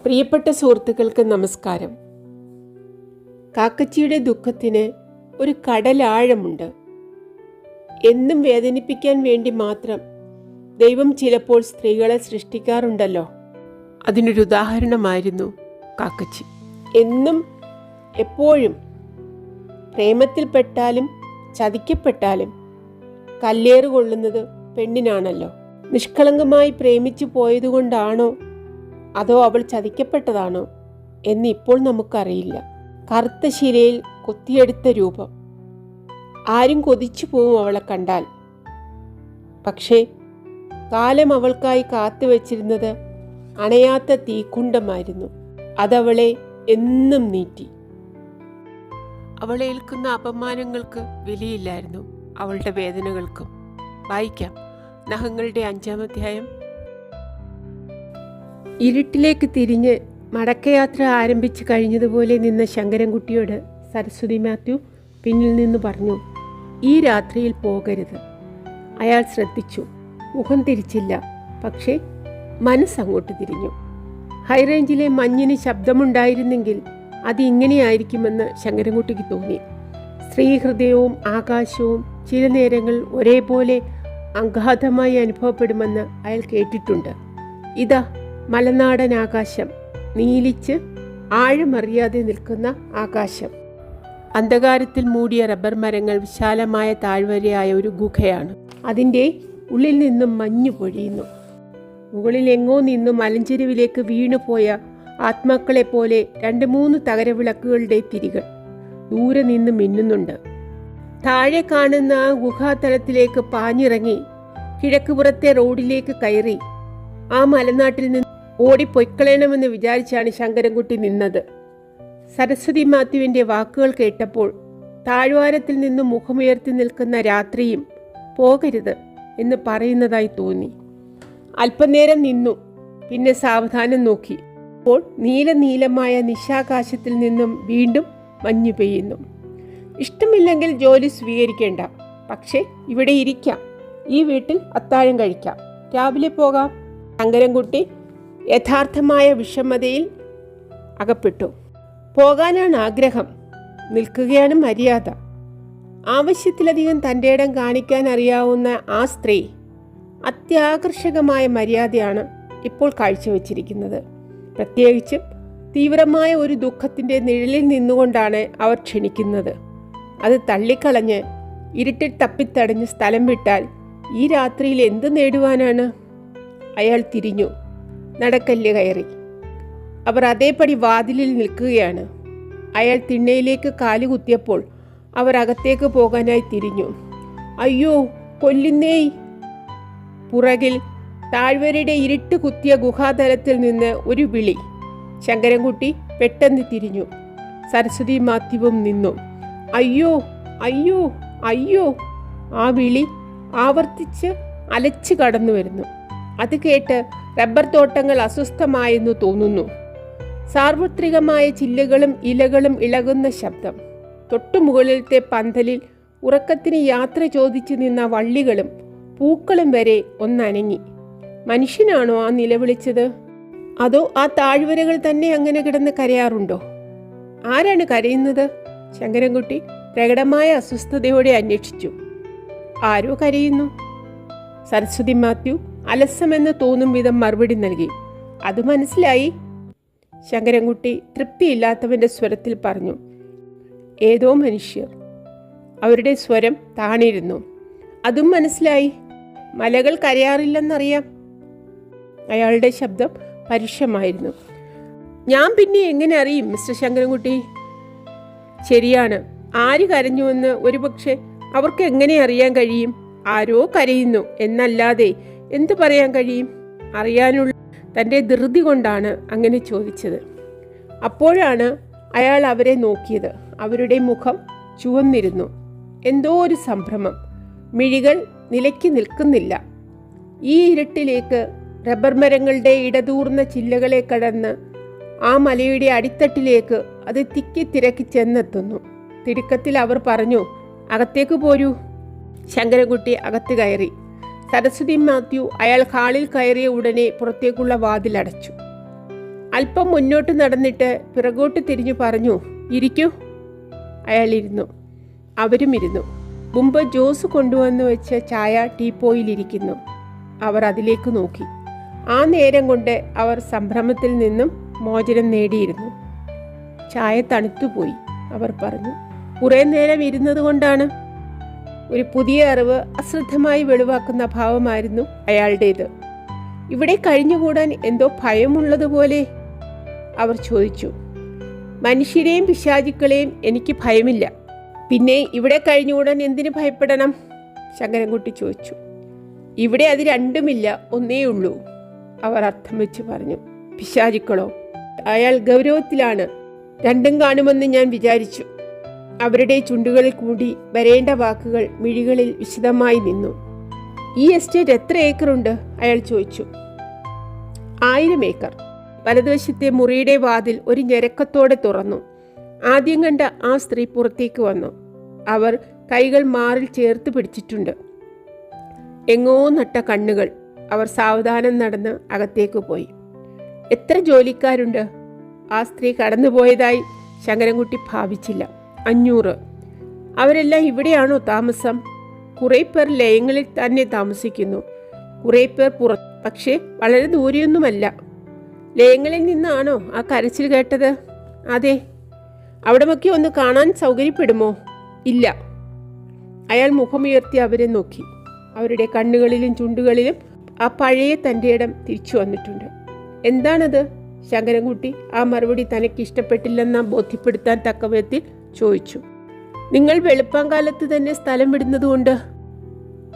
പ്രിയപ്പെട്ട സുഹൃത്തുക്കൾക്ക് നമസ്കാരം. കാക്കച്ചിയുടെ ദുഃഖത്തിന് ഒരു കടലാഴമുണ്ട്. എന്നും വേദനിപ്പിക്കാൻ വേണ്ടി മാത്രം ദൈവം ചിലപ്പോൾ സ്ത്രീകളെ സൃഷ്ടിക്കാറുണ്ടല്ലോ. അതിനൊരു ഉദാഹരണമായിരുന്നു കാക്കച്ചി. എന്നും എപ്പോഴും പ്രേമത്തിൽപ്പെട്ടാലും ചതിക്കപ്പെട്ടാലും കല്ലേറ് കൊള്ളുന്നത് പെണ്ണിനാണല്ലോ. നിഷ്കളങ്കമായി പ്രേമിച്ചു പോയതുകൊണ്ടാണോ അതോ അവൾ ചതിക്കപ്പെട്ടതാണോ എന്നിപ്പോൾ നമുക്കറിയില്ല. കറുത്ത ശിലയിൽ കൊത്തിയെടുത്ത രൂപം. ആരും കൊതിച്ചു പോവും അവളെ കണ്ടാൽ. പക്ഷേ കാലം അവൾക്കായി കാത്തുവച്ചിരുന്നത് അണയാത്ത തീക്കുണ്ടമായിരുന്നു. അതവളെ എന്നും നീറ്റി. അവളേൽക്കുന്ന അപമാനങ്ങൾക്ക് വിലയില്ലായിരുന്നു, അവളുടെ വേദനകൾക്കും. വായിക്കാം നഖങ്ങളുടെ 5-ാം അധ്യായം. ഇരുട്ടിലേക്ക് തിരിഞ്ഞ് മടക്കയാത്ര ആരംഭിച്ചു കഴിഞ്ഞതുപോലെ നിന്ന ശങ്കരൻകുട്ടിയോട് സരസ്വതി മാത്യു പിന്നിൽ നിന്ന് പറഞ്ഞു, "ഈ രാത്രിയിൽ പോകരുത്." അയാൾ ശ്രദ്ധിച്ചു. മുഖം തിരിച്ചില്ല, പക്ഷേ മനസ്സങ്ങോട്ട് തിരിഞ്ഞു. ഹൈറേഞ്ചിലെ മഞ്ഞിന് ശബ്ദമുണ്ടായിരുന്നെങ്കിൽ അത് ഇങ്ങനെയായിരിക്കുമെന്ന് ശങ്കരൻകുട്ടിക്ക് തോന്നി. സ്ത്രീഹൃദയവും ആകാശവും ചില നേരങ്ങൾ ഒരേപോലെ അഗാധമായി അനുഭവപ്പെടുമെന്ന് അയാൾ കേട്ടിട്ടുണ്ട്. ഇതാ മലനാടൻ ആകാശം, നീലിച്ച് ആഴമറിയാതെ നിൽക്കുന്ന ആകാശം. അന്ധകാരത്തിൽ മൂടിയ റബ്ബർ മരങ്ങൾ വിശാലമായ താഴ്വരയായ ഒരു ഗുഹയാണ്. അതിൻ്റെ ഉള്ളിൽ നിന്നും മഞ്ഞു പൊഴിയുന്നു. മുകളിൽ എങ്ങോ നിന്നും മലഞ്ചെരുവിലേക്ക് വീണുപോയ ആത്മാക്കളെപ്പോലെ 2-3 തകരവിളക്കുകളുടെ തിരികൾ ദൂരെ നിന്ന് മിന്നുന്നുണ്ട്. താഴെ കാണുന്ന ആ ഗുഹാതലത്തിലേക്ക് പാഞ്ഞിറങ്ങി കിഴക്കുപുറത്തെ റോഡിലേക്ക് കയറി ആ മലനാട്ടിൽ നിന്ന് ഓടിപ്പൊയ്ക്കളയണമെന്ന് വിചാരിച്ചാണ് ശങ്കരൻകുട്ടി നിന്നത്. സരസ്വതി മാത്യുവിൻ്റെ വാക്കുകൾ കേട്ടപ്പോൾ താഴ്വാരത്തിൽ നിന്ന് മുഖമുയർത്തി നിൽക്കുന്ന രാത്രിയും പോകരുത് എന്ന് പറയുന്നതായി തോന്നി. അല്പനേരം നിന്നു, പിന്നെ സാവധാനം നോക്കി. അപ്പോൾ നീലമായ നിശാകാശത്തിൽ നിന്നും വീണ്ടും മഞ്ഞു പെയ്യുന്നു. ഇഷ്ടമില്ലെങ്കിൽ ജോലി സ്വീകരിക്കേണ്ട, പക്ഷേ ഇവിടെ ഇരിക്കാം, ഈ വീട്ടിൽ അത്താഴം കഴിക്കാം, രാവിലെ പോകാം. ശങ്കരൻകുട്ടി യഥാർത്ഥമായ വിഷമതയിൽ അകപ്പെട്ടു. പോകാനാണ് ആഗ്രഹം, നിൽക്കുകയാണ് മര്യാദ. ആവശ്യത്തിലധികം തൻ്റെ ഇടം കാണിക്കാൻ അറിയാവുന്ന ആ സ്ത്രീ അത്യാകർഷകമായ മര്യാദയാണ് ഇപ്പോൾ കാഴ്ചവെച്ചിരിക്കുന്നത്. പ്രത്യേകിച്ചും തീവ്രമായ ഒരു ദുഃഖത്തിൻ്റെ നിഴലിൽ നിന്നുകൊണ്ടാണ് അവർ ക്ഷണിക്കുന്നത്. അത് തള്ളിക്കളഞ്ഞ് ഇരുട്ടിൽ തപ്പിത്തടഞ്ഞ് സ്ഥലം വിട്ടാൽ ഈ രാത്രിയിൽ എന്ത് നേടുവാനാണ്? അയാൾ തിരിഞ്ഞു, നടക്കല്ല് കയറി. അവർ അതേപടി വാതിലിൽ നിൽക്കുകയാണ്. അയാൾ തിണ്ണയിലേക്ക് കാലുകുത്തിയപ്പോൾ അവർ അകത്തേക്ക് പോകാനായി തിരിഞ്ഞു. "അയ്യോ, കൊല്ലുന്നേയ്!" പുറകിൽ താഴ്വരയുടെ ഇരുട്ട് കുത്തിയ ഗുഹാതലത്തിൽ നിന്ന് ഒരു വിളി. ശങ്കരൻകുട്ടി പെട്ടെന്ന് തിരിഞ്ഞു. സരസ്വതി മാത്യുവും നിന്നു. "അയ്യോ, അയ്യോ, അയ്യോ!" ആ വിളി ആവർത്തിച്ച് അലച്ചു കടന്നു വരുന്നു. അത് കേട്ട് റബ്ബർ തോട്ടങ്ങൾ അസ്വസ്ഥമായെന്ന് തോന്നുന്നു. സാർവത്രികമായ ചില്ലുകളും ഇലകളും ഇളകുന്ന ശബ്ദം. തൊട്ടുമുകളിലത്തെ പന്തലിൽ ഉറക്കത്തിന് യാത്ര ചോദിച്ചു നിന്ന വള്ളികളും പൂക്കളും വരെ ഒന്നനങ്ങി. മനുഷ്യനാണോ ആ നിലവിളിച്ചത്? അതോ ആ താഴ്വരകൾ തന്നെ അങ്ങനെ കിടന്ന് കരയാറുണ്ടോ? ആരാണ് കരയുന്നത്? ശങ്കരൻകുട്ടി പ്രകടമായ അസ്വസ്ഥതയോടെ അന്വേഷിച്ചു. "ആരോ കരയുന്നു." സരസ്വതി മാത്യു അലസമെന്ന് തോന്നും വിധം മറുപടി നൽകി. "അത് മനസ്സിലായി." ശങ്കരൻകുട്ടി തൃപ്തിയില്ലാത്തവൻ്റെ സ്വരത്തിൽ പറഞ്ഞു. "ഏതോ മനുഷ്യർ." അവരുടെ സ്വരം താണിരുന്നു. "അതും മനസ്സിലായി. മലകൾ കരയാറില്ലെന്നറിയാം." അയാളുടെ ശബ്ദം പരുഷമായിരുന്നു. "ഞാൻ പിന്നെ എങ്ങനെ അറിയും മിസ്റ്റർ ശങ്കരൻകുട്ടി?" "ശരിയാണ്, ആര് കരഞ്ഞുവെന്ന് ഒരുപക്ഷെ അവർക്ക് എങ്ങനെ അറിയാൻ കഴിയും? ആരോ കരയുന്നു എന്നല്ലാതെ എന്തു പറയാൻ കഴിയും? അറിയാനുള്ള തൻ്റെ ധൃതി കൊണ്ടാണ് അങ്ങനെ ചോദിച്ചത്." അപ്പോഴാണ് അയാൾ അവരെ നോക്കിയത്. അവരുടെ മുഖം ചുവന്നിരുന്നു. എന്തോ ഒരു സംഭ്രമം. മിഴികൾ നിലയ്ക്ക് നിൽക്കുന്നില്ല. ഈ ഇരുട്ടിലേക്ക് റബ്ബർ മരങ്ങളുടെ ഇടതൂർന്ന ചില്ലകളെ കടന്ന് ആ മലയുടെ അടിത്തട്ടിലേക്ക് അത് തിക്കി തിരക്കി ചെന്നെത്തുന്നു. തിടുക്കത്തിൽ അവർ പറഞ്ഞു, "അകത്തേക്ക് പോരൂ." ശങ്കരൻകുട്ടി അകത്ത് കയറി. സരസ്വതി മാത്യു അയാൾ ഹാളിൽ കയറിയ ഉടനെ പുറത്തേക്കുള്ള വാതിലടച്ചു. അല്പം മുന്നോട്ട് നടന്നിട്ട് പിറകോട്ട് തിരിഞ്ഞു പറഞ്ഞു, ഇരിക്കൂ. അയാൾ ഇരുന്നു. അവരും ഇരുന്നു. മുമ്പ് ജോസ് കൊണ്ടുവന്ന് വെച്ച ചായ ടീപ്പോയിലിരിക്കുന്നു. അവർ അതിലേക്ക് നോക്കി. ആ നേരം കൊണ്ട് അവർ സംഭ്രമത്തിൽ നിന്നും മോചനം നേടിയിരുന്നു. ചായ തണുത്തുപോയി, അവർ പറഞ്ഞു. കുറേ നേരം ഇരുന്നത് കൊണ്ടാണ്. ഒരു പുതിയ അറിവ് അശ്രദ്ധമായി വെളിവാക്കുന്ന ഭാവമായിരുന്നു അയാളുടേത്. ഇവിടെ കഴിഞ്ഞുകൂടാൻ എന്തോ ഭയമുള്ളതുപോലെ അവർ ചോദിച്ചു. മനുഷ്യരെയും പിശാചുക്കളെയും എനിക്ക് ഭയമില്ല. പിന്നെ ഇവിടെ കഴിഞ്ഞുകൂടാൻ എന്തിനു ഭയപ്പെടണം? ശങ്കരൻകുട്ടി ചോദിച്ചു. ഇവിടെ അത് രണ്ടുമില്ല, ഒന്നേ ഉള്ളൂ, അവർ അർത്ഥം വെച്ച് പറഞ്ഞു. പിശാചുക്കളോ? അയാൾ ഗൗരവത്തിലാണ്. രണ്ടും കാണുമെന്ന് ഞാൻ വിചാരിച്ചു. അവരുടെ ചുണ്ടുകളിൽ കൂടി വരേണ്ട വാക്കുകൾ മിഴികളിൽ വിശദമായി നിന്നു. ഈ എസ്റ്റേറ്റ് എത്ര ഏക്കറുണ്ട്? അയാൾ ചോദിച്ചു. 1000 ഏക്കർ. വലതുവശത്തെ മുറിയുടെ വാതിൽ ഒരു ഞെരക്കത്തോടെ തുറന്നു. ആദ്യം കണ്ട ആ സ്ത്രീ പുറത്തേക്ക് വന്നു. അവർ കൈകൾ മാറിൽ ചേർത്ത് പിടിച്ചിട്ടുണ്ട്. എങ്ങോ നട്ട കണ്ണുകൾ. അവർ സാവധാനം നടന്ന് അകത്തേക്ക് പോയി. എത്ര ജോലിക്കാരുണ്ട്? ആ സ്ത്രീ കടന്നുപോയതായി ശങ്കരൻകുട്ടി ഭാവിച്ചില്ല. 500. അവരെല്ലാം ഇവിടെയാണോ താമസം? കുറേ പേർ ലയങ്ങളിൽ തന്നെ താമസിക്കുന്നു, കുറേ പേർ പുറത്ത്. പക്ഷേ വളരെ ദൂരെയൊന്നുമല്ല. ലയങ്ങളിൽ നിന്നാണോ ആ കരച്ചിൽ കേട്ടത്? അതെ. അവിടമൊക്കെ ഒന്ന് കാണാൻ സൗകര്യപ്പെടുമോ? ഇല്ല. അയാൾ മുഖമുയർത്തി അവരെ നോക്കി. അവരുടെ കണ്ണുകളിലും ചുണ്ടുകളിലും ആ പഴയ തൻ്റെ ഇടം തിരിച്ചു വന്നിട്ടുണ്ട്. എന്താണത്? ശങ്കരൻകുട്ടി ആ മറുപടി തനിക്ക് ഇഷ്ടപ്പെട്ടില്ലെന്ന ബോധ്യപ്പെടുത്താൻ തക്ക വിധത്തിൽ ചോദിച്ചു. നിങ്ങൾ വെളുപ്പാങ്കാലത്ത് തന്നെ സ്ഥലം വിടുന്നതുകൊണ്ട്.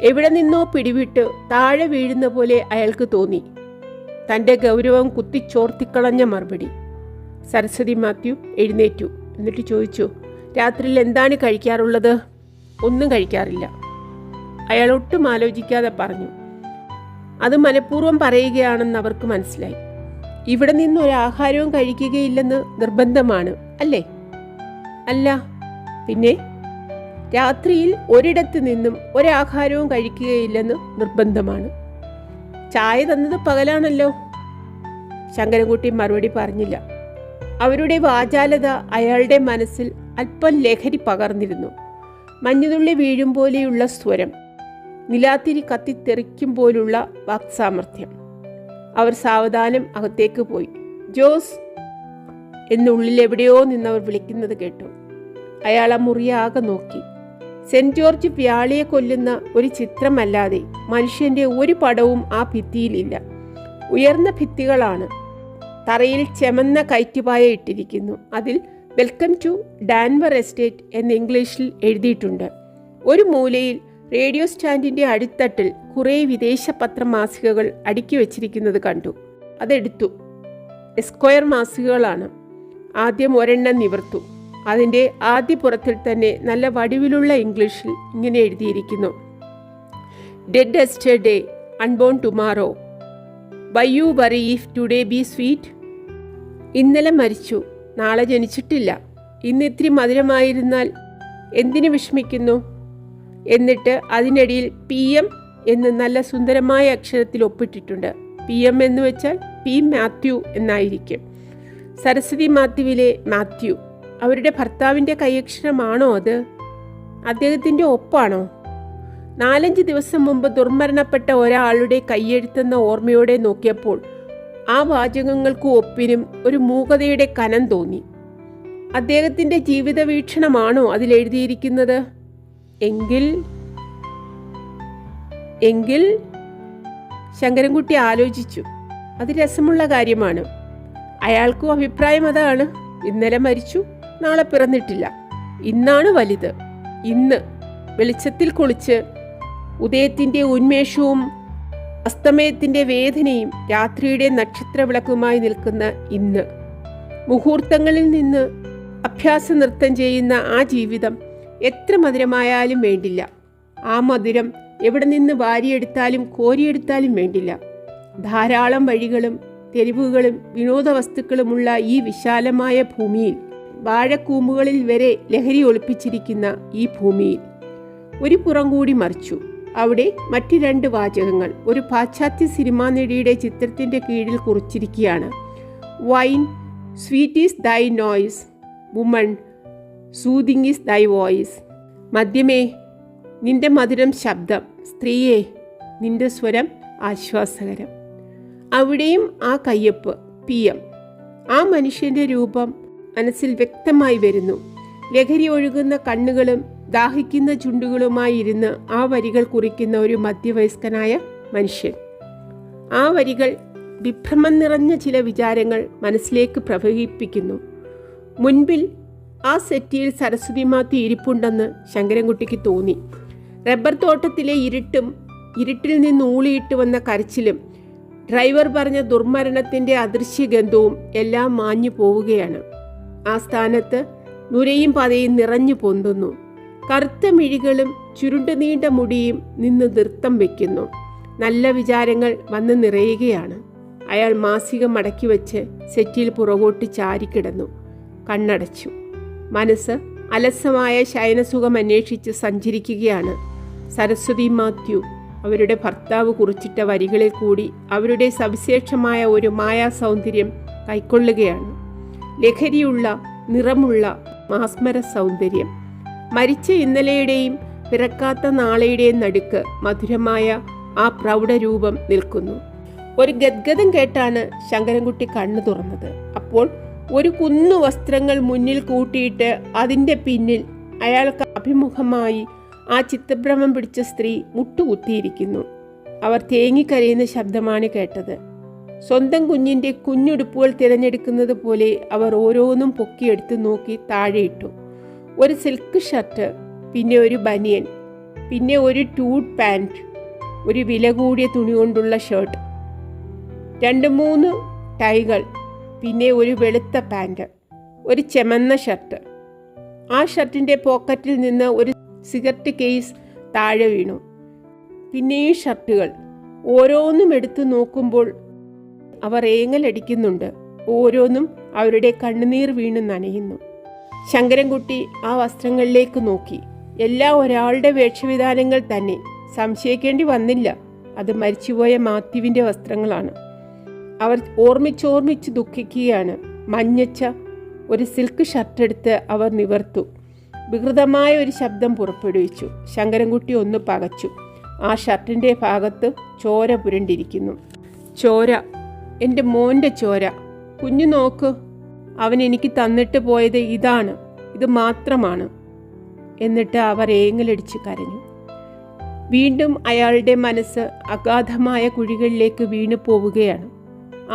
എവിടെ നിന്നോ പിടിവിട്ട് താഴെ വീഴുന്ന പോലെ അയാൾക്ക് തോന്നി. തൻ്റെ ഗൗരവം കുത്തിച്ചോർത്തിക്കളഞ്ഞ മറുപടി. സരസ്വതി മാത്യു എഴുന്നേറ്റു. എന്നിട്ട് ചോദിച്ചു, രാത്രിയിൽ എന്താണ് കഴിക്കാറുള്ളത്? ഒന്നും കഴിക്കാറില്ല. അയാൾ ഒട്ടും ആലോചിക്കാതെ പറഞ്ഞു. അത് മനഃപൂർവ്വം പറയുകയാണെന്ന് അവർക്ക് മനസ്സിലായി. ഇവിടെ നിന്ന് ഒരാഹാരവും കഴിക്കുകയില്ലെന്ന് നിർബന്ധമാണ് അല്ലേ? അല്ല. പിന്നെ? രാത്രിയിൽ ഒരിടത്ത് നിന്നും ഒരാഹാരവും കഴിക്കുകയില്ലെന്ന് നിർബന്ധമാണ്. ചായ തന്നത് പകലാണല്ലോ. ശങ്കരൻകുട്ടി മറുപടി പറഞ്ഞില്ല. അവരുടെ വാചാലത അയാളുടെ മനസ്സിൽ അല്പം ലഹരി പകർന്നിരുന്നു. മഞ്ഞുതുള്ളി വീഴും പോലെയുള്ള സ്വരം, നിലാത്തിരി കത്തിത്തെറിക്കും പോലുള്ള വാക്സാമർഥ്യം. അവർ സാവധാനം അകത്തേക്ക് പോയി. ജോസ് എന്നുള്ളിൽ എവിടെയോ നിന്നവർ വിളിക്കുന്നത് കേട്ടു. അയാൾ ആ മുറിയാകെ നോക്കി. സെന്റ് ജോർജ് വ്യാളിയെ കൊല്ലുന്ന ഒരു ചിത്രമല്ലാതെ മനുഷ്യന്റെ ഒരു പടവും ആ ഭിത്തിയിലില്ല. ഉയർന്ന ഭിത്തികളാണ്. തറയിൽ ചെമന്ന കയറ്റുപായ ഇട്ടിരിക്കുന്നു. അതിൽ വെൽക്കം ടു ഡാൻവർ എസ്റ്റേറ്റ് എന്ന് ഇംഗ്ലീഷിൽ എഴുതിയിട്ടുണ്ട്. ഒരു മൂലയിൽ റേഡിയോ സ്റ്റാൻഡിന്റെ അടിത്തട്ടിൽ കുറേ വിദേശ പത്രമാസികകൾ അടുക്കി വെച്ചിരിക്കുന്നത് കണ്ടു. അതെടുത്തു. എസ്ക്വയർ മാസികകളാണ്. ആദ്യം ഒരെണ്ണം നിവർന്നു. അതിൻ്റെ ആദ്യ പുറത്തിൽ തന്നെ നല്ല വടിവിലുള്ള ഇംഗ്ലീഷിൽ ഇങ്ങനെ എഴുതിയിരിക്കുന്നു: dead yesterday, unborn tomorrow, why you worry if today be sweet. ഇന്നലെ മരിച്ചു, നാളെ ജനിച്ചിട്ടില്ല. ഇന്ന് ഇത്തിരി മധുരമായിരുന്നാൽ എന്തിനു വിഷമിക്കുന്നു? എന്നിട്ട് അതിനിടയിൽ PM എന്ന് നല്ല സുന്ദരമായ അക്ഷരത്തിൽ ഒപ്പിട്ടിട്ടുണ്ട്. PM എന്ന് വെച്ചാൽ P മാത്യു എന്നായിരിക്കും. സരസ്വതി മാത്യുവിലെ മാത്യു അവരുടെ ഭർത്താവിൻ്റെ കൈയക്ഷരമാണോ അത്? അദ്ദേഹത്തിൻ്റെ ഒപ്പാണോ? 4-5 ദിവസം മുമ്പ് ദുർമരണപ്പെട്ട ഒരാളുടെ കൈയെഴുത്തെന്ന ഓർമ്മയോടെ നോക്കിയപ്പോൾ ആ വാചകങ്ങൾക്കും ഒപ്പിനും ഒരു മൂകതയുടെ കനം തോന്നി. അദ്ദേഹത്തിൻ്റെ ജീവിത വീക്ഷണമാണോ അതിലെഴുതിയിരിക്കുന്നത്? എങ്കിൽ ശങ്കരൻകുട്ടി ആലോചിച്ചു. അത് രസമുള്ള കാര്യമാണ്. അയാൾക്കും അഭിപ്രായം അതാണ്. ഇന്നലെ മരിച്ചു, നാളെ പിറന്നിട്ടില്ല. ഇന്നാണ് വലുത്. ഇന്ന് വെളിച്ചത്തിൽ കുളിച്ച് ഉദയത്തിൻ്റെ ഉന്മേഷവും അസ്തമയത്തിൻ്റെ വേദനയും രാത്രിയുടെ നക്ഷത്രവിളക്കുമായി നിൽക്കുന്ന ഇന്ന്. മുഹൂർത്തങ്ങളിൽ നിന്ന് അഭ്യാസ നൃത്തം ചെയ്യുന്ന ആ ജീവിതം എത്ര മധുരമായാലും വേണ്ടില്ല. ആ മധുരം എവിടെ നിന്ന് വാരിയെടുത്താലും കോരിയെടുത്താലും വേണ്ടില്ല. ധാരാളം വഴികളും തെരുവുകളും വിനോദവസ്തുക്കളുമുള്ള ഈ വിശാലമായ ഭൂമിയിൽ, വാഴക്കൂമ്പുകളിൽ വരെ ലഹരി ഒളിപ്പിച്ചിരിക്കുന്ന ഈ ഭൂമിയിൽ ഒരു പുറം കൂടി മറിച്ചു. അവിടെ മറ്റ് 2 വാചകങ്ങൾ ഒരു പാശ്ചാത്യ സിനിമാ നടിയുടെ ചിത്രത്തിൻ്റെ കീഴിൽ കുറിച്ചിരിക്കുകയാണ്: വൈൻ സ്വീറ്റ് ഈസ് ദൈ നോയ്സ്, വുമൺ സൂതിങ് ഈസ് ദൈ വോയിസ്. മദ്യമേ നിന്റെ മധുരം ശബ്ദം, സ്ത്രീയെ നിന്റെ സ്വരം ആശ്വാസകരം. അവിടെയും ആ കയ്യൊപ്പ് PM. ആ മനുഷ്യൻ്റെ രൂപം മനസ്സിൽ വ്യക്തമായി വരുന്നു. ലഹരി ഒഴുകുന്ന കണ്ണുകളും ദാഹിക്കുന്ന ചുണ്ടുകളുമായി ഇരുന്ന് ആ വരികൾ കുറിക്കുന്ന ഒരു മധ്യവയസ്കനായ മനുഷ്യൻ. ആ വരികൾ വിഭ്രമം നിറഞ്ഞ ചില വിചാരങ്ങൾ മനസ്സിലേക്ക് പ്രവഹിപ്പിക്കുന്നു. മുൻപിൽ ആ സെറ്റിയിൽ സരസ്വതി മാത്യു ഇരിപ്പുണ്ടെന്ന് ശങ്കരൻകുട്ടിക്ക് തോന്നി. റബ്ബർ തോട്ടത്തിലെ ഇരുട്ടിൽ നിന്ന് ഊളിയിട്ട് വന്ന കരച്ചിലും ഡ്രൈവർ പറഞ്ഞ ദുർമരണത്തിൻ്റെ അദൃശ്യഗന്ധവും എല്ലാം മാഞ്ഞു പോവുകയാണ്. ആ സ്ഥാനത്ത് നുരയും പതയും നിറഞ്ഞു പൊന്തുന്നു. കറുത്ത മിഴികളും ചുരുണ്ടു നീണ്ട മുടിയും നിന്ന് നൃത്തം വയ്ക്കുന്നു. നല്ല വിചാരങ്ങൾ വന്ന് നിറയുകയാണ്. അയാൾ മാസിക മടക്കി വെച്ച് സെറ്റിൽ പുറകോട്ട് ചാരിക്കിടന്നു. കണ്ണടച്ചു. മനസ്സ് അലസമായ ശയനസുഖം അന്വേഷിച്ച് സഞ്ചരിക്കുകയാണ്. സരസ്വതി മാത്യു അവരുടെ ഭർത്താവ് കുറിച്ചിട്ട വരികളിൽ കൂടി അവരുടെ സവിശേഷമായ ഒരു മായാ സൗന്ദര്യം കൈക്കൊള്ളുകയാണ്. ലഹരിയുള്ള നിറമുള്ള മാസ്മര സൗന്ദര്യം. മരിച്ച ഇന്നലെയുടെയും പിറക്കാത്ത നാളെയുടെയും നടുക്ക് മധുരമായ ആ പ്രൗഢരൂപം നിൽക്കുന്നു. ഒരു ഗദ്ഗതം കേട്ടാണ് ശങ്കരൻകുട്ടി കണ്ണു തുറന്നത്. അപ്പോൾ ഒരു കുന്നു വസ്ത്രങ്ങൾ മുന്നിൽ കൂട്ടിയിട്ട് അതിൻ്റെ പിന്നിൽ അയാൾക്ക് അഭിമുഖമായി ആ ചിത്തഭ്രമം പിടിച്ച സ്ത്രീ മുട്ടുകുത്തിയിരിക്കുന്നു. അവർ തേങ്ങിക്കരയുന്ന ശബ്ദമാണ് കേട്ടത്. സ്വന്തം കുഞ്ഞിൻ്റെ കുഞ്ഞുടുപ്പുകൾ തിരഞ്ഞെടുക്കുന്നത് പോലെ അവർ ഓരോന്നും പൊക്കിയെടുത്ത് നോക്കി താഴെയിട്ടു. ഒരു സിൽക്ക് ഷർട്ട്, പിന്നെ ഒരു ബനിയൻ, പിന്നെ ഒരു ടൂട്ട് പാൻറ്, ഒരു വില കൂടിയ തുണി കൊണ്ടുള്ള ഷർട്ട്, 2-3 ടൈകൾ, പിന്നെ ഒരു വെളുത്ത പാൻറ്, ഒരു ചെമന്ന ഷർട്ട്. ആ ഷർട്ടിൻ്റെ പോക്കറ്റിൽ നിന്ന് ഒരു സിഗരറ്റ് കേസ് താഴെ വീണു. പിന്നെയും ഷർട്ടുകൾ. ഓരോന്നും എടുത്തു നോക്കുമ്പോൾ അവർ ഏങ്ങലടിക്കുന്നുണ്ട്. ഓരോന്നും അവരുടെ കണ്ണുനീർ വീണ് നനയുന്നു. ശങ്കരൻകുട്ടി ആ വസ്ത്രങ്ങളിലേക്ക് നോക്കി. എല്ലാം ഒരാളുടെ വേഷവിധാനങ്ങൾ തന്നെ. സംശയിക്കേണ്ടി വന്നില്ല, അത് മരിച്ചുപോയ മാത്യുവിൻ്റെ വസ്ത്രങ്ങളാണ്. അവർ ഓർമ്മിച്ചോർമ്മിച്ച് ദുഃഖിക്കുകയാണ്. മഞ്ഞച്ച ഒരു സിൽക്ക് ഷർട്ടെടുത്ത് അവർ നിവർത്തും. വികൃതമായ ഒരു ശബ്ദം പുറപ്പെടുവിച്ചു. ശങ്കരൻകുട്ടി ഒന്ന് പകച്ചു. ആ ഷർട്ടിൻ്റെ ഭാഗത്ത് ചോര പുരണ്ടിരിക്കുന്നു. ചോര, എൻ്റെ മോൻ്റെ ചോര. കുഞ്ഞു നോക്ക്, അവൻ എനിക്ക് തന്നിട്ട് പോയത് ഇതാണ്, ഇത് മാത്രമാണ്. എന്നിട്ട് അവർ ഏങ്ങലടിച്ച് കരഞ്ഞു. വീണ്ടും അയാളുടെ മനസ്സ് അഗാധമായ കുഴികളിലേക്ക് വീണു പോവുകയാണ്.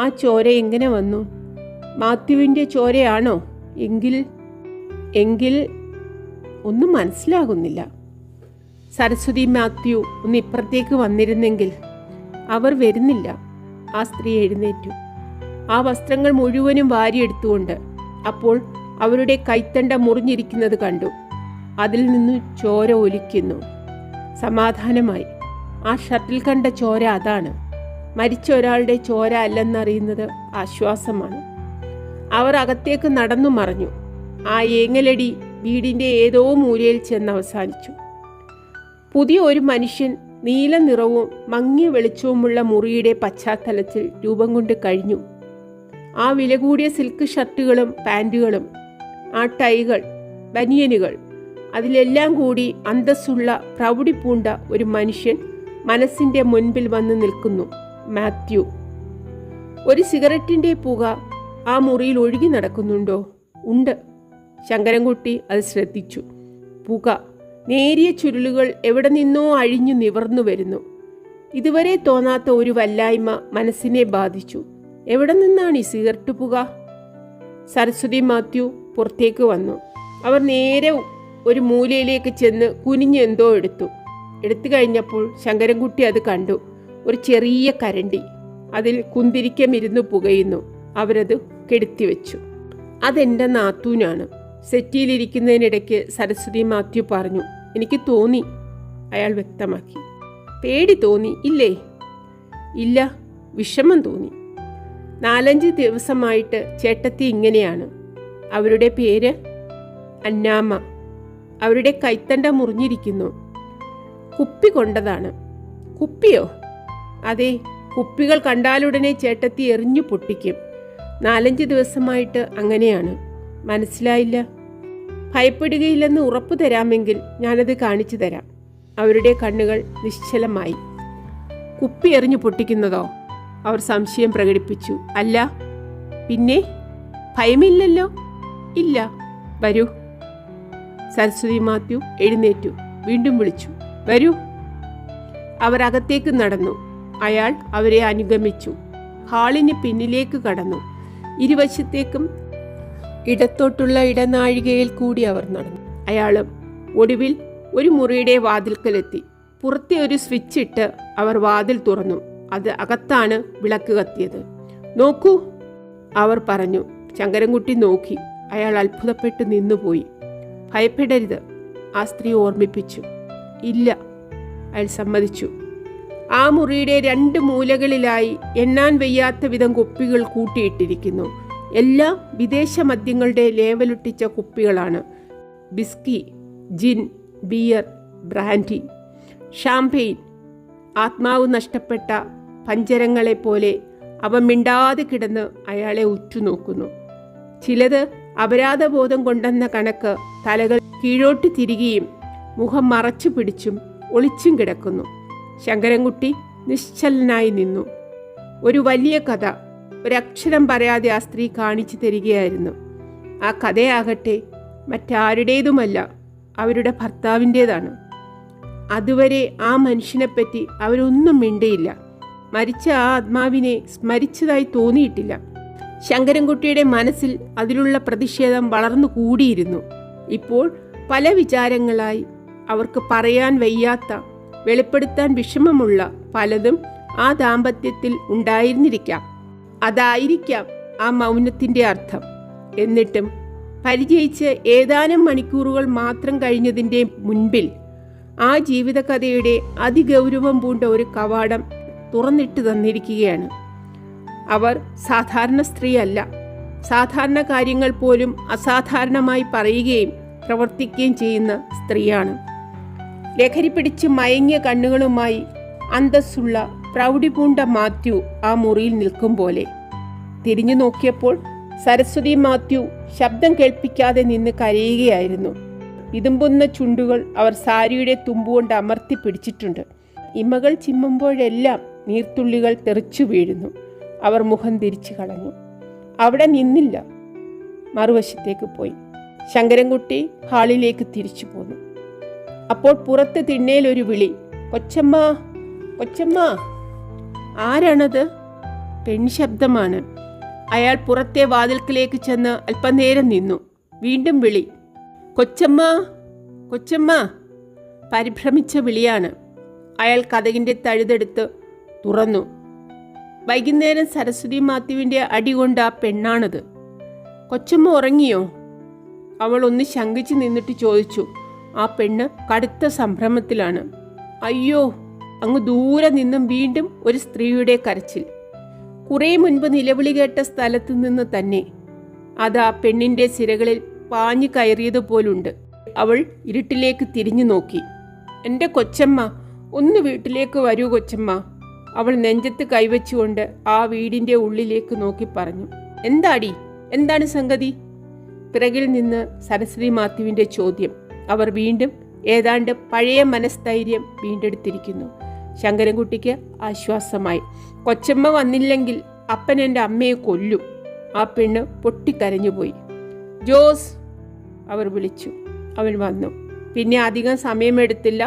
ആ ചോര എങ്ങനെ വന്നു? മാത്യുവിൻ്റെ ചോരയാണോ? എങ്കിൽ ഒന്നും മനസ്സിലാകുന്നില്ല. സരസ്വതി മാത്യു ഒന്ന് ഇപ്പുറത്തേക്ക് വന്നിരുന്നെങ്കിൽ. അവർ വരുന്നില്ല. ആ സ്ത്രീ എഴുന്നേറ്റു. ആ വസ്ത്രങ്ങൾ മുഴുവനും വാരിയെടുത്തുകൊണ്ട്. അപ്പോൾ അവരുടെ കൈത്തണ്ട മുറിഞ്ഞിരിക്കുന്നത് കണ്ടു. അതിൽ നിന്ന് ചോര ഒലിക്കുന്നു. സമാധാനമായി. ആ ഷർട്ടിൽ കണ്ട ചോര അതാണ്. മരിച്ച ഒരാളുടെ ചോര അല്ലെന്നറിയുന്നത് ആശ്വാസമാണ്. അവർ അകത്തേക്ക് നടന്നു മറഞ്ഞു. ആ ഏങ്ങലടി വീടിൻ്റെ ഏതോ മൂലയിൽ ചെന്ന് അവസാനിച്ചു. പുതിയ ഒരു മനുഷ്യൻ നീല നിറവും മങ്ങിയ വെളിച്ചവുമുള്ള മുറിയുടെ പശ്ചാത്തലത്തിൽ രൂപം കൊണ്ട് കഴിഞ്ഞു. ആ വില കൂടിയ സിൽക്ക് ഷർട്ടുകളും പാൻറ്റുകളും, ആ ടൈകൾ, ബനിയനുകൾ, അതിലെല്ലാം കൂടി അന്തസ്സുള്ള പ്രൗഢി പൂണ്ട ഒരു മനുഷ്യൻ മനസ്സിൻ്റെ മുൻപിൽ വന്ന് നിൽക്കുന്നു. മാത്യു. ഒരു സിഗരറ്റിൻ്റെ പുക ആ മുറിയിൽ ഒഴുകി നടക്കുന്നുണ്ടോ? ഉണ്ട്. ശങ്കരൻകുട്ടി അത് ശ്രദ്ധിച്ചു. പുക, നേരിയ ചുരുളുകൾ എവിടെ നിന്നോ അഴിഞ്ഞു നിവർന്നു വരുന്നു. ഇതുവരെ തോന്നാത്ത ഒരു വല്ലായ്മ മനസ്സിനെ ബാധിച്ചു. എവിടെ നിന്നാണ് ഈ സിഗരറ്റ് പുക? സരസ്വതി മാത്യു പുറത്തേക്ക് വന്നു. അവർ നേരെ ഒരു മൂലയിലേക്ക് ചെന്ന് കുനിഞ്ഞ് എന്തോ എടുത്തു കഴിഞ്ഞപ്പോൾ ശങ്കരൻകുട്ടി അത് കണ്ടു. ഒരു ചെറിയ കരണ്ടി, അതിൽ കുന്തിരിക്കമിരുന്ന് പുകയുന്നു. അവരത് കെടുത്തിവെച്ചു. അതെൻ്റെ നാത്തൂനാണ്. സെറ്റിയിലിരിക്കുന്നതിനിടയ്ക്ക് സരസ്വതി മാത്യു പറഞ്ഞു. എനിക്ക് തോന്നി, അയാൾ വ്യക്തമാക്കി. പേടി തോന്നി ഇല്ലേ? ഇല്ല, വിഷമം തോന്നി. 4-5 ദിവസമായിട്ട് ചേട്ടത്തി ഇങ്ങനെയാണ്. അവരുടെ പേര് അന്നാമ്മ. അവരുടെ കൈത്തണ്ട മുറിഞ്ഞിരിക്കുന്നു. കുപ്പി കൊണ്ടതാണ്. കുപ്പിയോ? അതെ, കുപ്പികൾ കണ്ടാലുടനെ ചേട്ടത്തി എറിഞ്ഞു പൊട്ടിക്കും. 4-5 ദിവസമായിട്ട് അങ്ങനെയാണ്. മനസ്സിലായില്ല? ഭയപ്പെടുകയില്ലെന്ന് ഉറപ്പു തരാമെങ്കിൽ ഞാനത് കാണിച്ചു തരാം. അവരുടെ കണ്ണുകൾ നിശ്ചലമായി. കുപ്പി എറിഞ്ഞു പൊട്ടിക്കുന്നതോ? അവർ സംശയം പ്രകടിപ്പിച്ചു. അല്ല. പിന്നെ? ഭയമില്ലല്ലോ? ഇല്ല. വരൂ. സരസ്വതി മാത്യു എഴുന്നേറ്റു. വീണ്ടും വിളിച്ചു, വരൂ. അവർ അകത്തേക്ക് നടന്നു. അയാൾ അവരെ അനുഗമിച്ചു. ഹാളിന് പിന്നിലേക്ക് കടന്നു. ഇരുവശത്തേക്കും ഇടത്തോട്ടുള്ള ഇടനാഴികയിൽ കൂടി അവർ നടന്നു. അയാളും ഒടുവിൽ ഒരു മുറിയുടെ വാതിൽക്കലെത്തി. പുറത്തെ ഒരു സ്വിച്ച് ഇട്ട് അവർ വാതിൽ തുറന്നു. അത് അകത്താണ് വിളക്ക് കത്തിയത്. നോക്കൂ, അവർ പറഞ്ഞു. ശങ്കരൻകുട്ടി നോക്കി. അയാൾ അത്ഭുതപ്പെട്ട് നിന്നുപോയി. ഭയപ്പെടരുത്, ആ സ്ത്രീ ഓർമ്മിപ്പിച്ചു. ഇല്ല, അയാൾ സമ്മതിച്ചു. ആ മുറിയുടെ 2 മൂലകളിലായി എണ്ണാൻ വയ്യാത്ത വിധം കുപ്പികൾ കൂട്ടിയിട്ടിരിക്കുന്നു. എല്ലാം വിദേശ മദ്യങ്ങളുടെ ലേവലൊട്ടിച്ച കുപ്പികളാണ്. ബിസ്കി, ജിൻ, ബിയർ, ബ്രാൻഡി, ഷാംപെയിൻ. ആത്മാവ് നഷ്ടപ്പെട്ട പഞ്ചരങ്ങളെപ്പോലെ അവ മിണ്ടാതെ കിടന്ന് അയാളെ ഉറ്റുനോക്കുന്നു. ചിലത് അപരാധബോധം കൊണ്ടെന്ന കണക്ക് തലകൾ കീഴോട്ട് തിരികെയും മുഖം മറച്ചു പിടിച്ചും ഒളിച്ചും കിടക്കുന്നു. ശങ്കരൻകുട്ടി നിശ്ചലനായി നിന്നു. ഒരു വലിയ കഥ ഒരക്ഷരം പറയാതെ ആ സ്ത്രീ കാണിച്ചു തരികയായിരുന്നു. ആ കഥയാകട്ടെ മറ്റാരുടേതുമല്ല, അവരുടെ ഭർത്താവിൻ്റേതാണ്. അതുവരെ ആ മനുഷ്യനെപ്പറ്റി അവരൊന്നും മിണ്ടിയില്ല. മരിച്ച ആ ആത്മാവിനെ സ്മരിച്ചതായി തോന്നിയിട്ടില്ല. ശങ്കരൻകുട്ടിയുടെ മനസ്സിൽ അതിലുള്ള പ്രതിഷേധം വളർന്നു കൂടിയിരുന്നു. ഇപ്പോൾ പല വിചാരങ്ങളായി അവർക്ക് പറയാൻ വയ്യാത്ത, വെളിപ്പെടുത്താൻ വിഷമമുള്ള പലതും ആ ദാമ്പത്യത്തിൽ ഉണ്ടായിരുന്നിരിക്കാം. അതായിരിക്കാം ആ മൗനത്തിൻ്റെ അർത്ഥം. എന്നിട്ടും പരിചയിച്ച് ഏതാനും മണിക്കൂറുകൾ മാത്രം കഴിഞ്ഞതിൻ്റെ മുൻപിൽ ആ ജീവിതകഥയുടെ അതിഗൗരവം പൂണ്ട ഒരു കവാടം തുറന്നിട്ട് തന്നിരിക്കുകയാണ്. അവർ സാധാരണ സ്ത്രീയല്ല. സാധാരണ കാര്യങ്ങൾ പോലും അസാധാരണമായി പറയുകയും പ്രവർത്തിക്കുകയും ചെയ്യുന്ന സ്ത്രീയാണ്. ലഹരി പിടിച്ച് മയങ്ങിയ കണ്ണുകളുമായി അന്തസ്സുള്ള പ്രൗഢി പൂണ്ട മാത്യു ആ മുറിയിൽ നിൽക്കും പോലെ. തിരിഞ്ഞു നോക്കിയപ്പോൾ സരസ്വതി മാത്യു ശബ്ദം കേൾപ്പിക്കാതെ നിന്ന് കരയുകയായിരുന്നു. ഇതുമ്പുന്ന ചുണ്ടുകൾ അവർ സാരിയുടെ തുമ്പുകൊണ്ട് അമർത്തി പിടിച്ചിട്ടുണ്ട്. ഇമകൾ ചിമ്മുമ്പോഴെല്ലാം നീർത്തുള്ളികൾ തെറിച്ചു വീഴുന്നു. അവർ മുഖം തിരിച്ചു കളഞ്ഞു. അവിടെ നിന്നില്ല, മറുവശത്തേക്ക് പോയി. ശങ്കരൻകുട്ടി ഹാളിലേക്ക് തിരിച്ചു പോന്നു. അപ്പോൾ പുറത്ത് തിണ്ണയിലൊരു വിളി, കൊച്ചമ്മ, കൊച്ചമ്മ. ആരാണത്? പെൺശബ്ദമാണ്. അയാൾ പുറത്തെ വാതിൽക്കിലേക്ക് ചെന്ന് അല്പനേരം നിന്നു. വീണ്ടും വിളി, കൊച്ചമ്മ, കൊച്ചമ്മ. പരിഭ്രമിച്ച വിളിയാണ്. അയാൾ കതകിൻ്റെ തഴുതെടുത്ത് തുറന്നു. വൈകുന്നേരം സരസ്വതി മാത്യുവിൻ്റെ അടികൊണ്ട് ആ പെണ്ണാണത്. കൊച്ചമ്മ ഉറങ്ങിയോ? അവൾ ഒന്ന് ശങ്കിച്ച് നിന്നിട്ട് ചോദിച്ചു. ആ പെണ്ണ് കടുത്ത സംഭ്രമത്തിലാണ്. അയ്യോ! അങ്ങ് ദൂരെ നിന്നും വീണ്ടും ഒരു സ്ത്രീയുടെ കരച്ചിൽ. കുറേ മുൻപ് നിലവിളി കേട്ട സ്ഥലത്തു നിന്ന് തന്നെ. അത് ആ പെണ്ണിൻ്റെ സിരകളിൽ പാഞ്ഞു കയറിയതുപോലുണ്ട്. അവൾ ഇരുട്ടിലേക്ക് തിരിഞ്ഞു നോക്കി. എൻ്റെ കൊച്ചമ്മ, ഒന്ന് വീട്ടിലേക്ക് വരൂ കൊച്ചമ്മ. അവൾ നെഞ്ചത്ത് കൈവച്ചുകൊണ്ട് ആ വീടിൻ്റെ ഉള്ളിലേക്ക് നോക്കി പറഞ്ഞു. എന്താടി, എന്താണ് സംഗതി? പിറകിൽ നിന്ന് സരസ്വതി മാത്യുവിൻ്റെ ചോദ്യം. അവർ വീണ്ടും ഏതാണ്ട് പഴയ മനസ്ഥൈര്യം വീണ്ടെടുത്തിരിക്കുന്നു. ശങ്കരൻകുട്ടിക്ക് ആശ്വാസമായി. കൊച്ചമ്മ വന്നില്ലെങ്കിൽ അപ്പൻ എൻ്റെ അമ്മയെ കൊല്ലും. ആ പെണ്ണ് പൊട്ടിക്കരഞ്ഞുപോയി. ജോസ്, അവർ വിളിച്ചു. അവൻ വന്നു. പിന്നെ അധികം സമയമെടുത്തില്ല.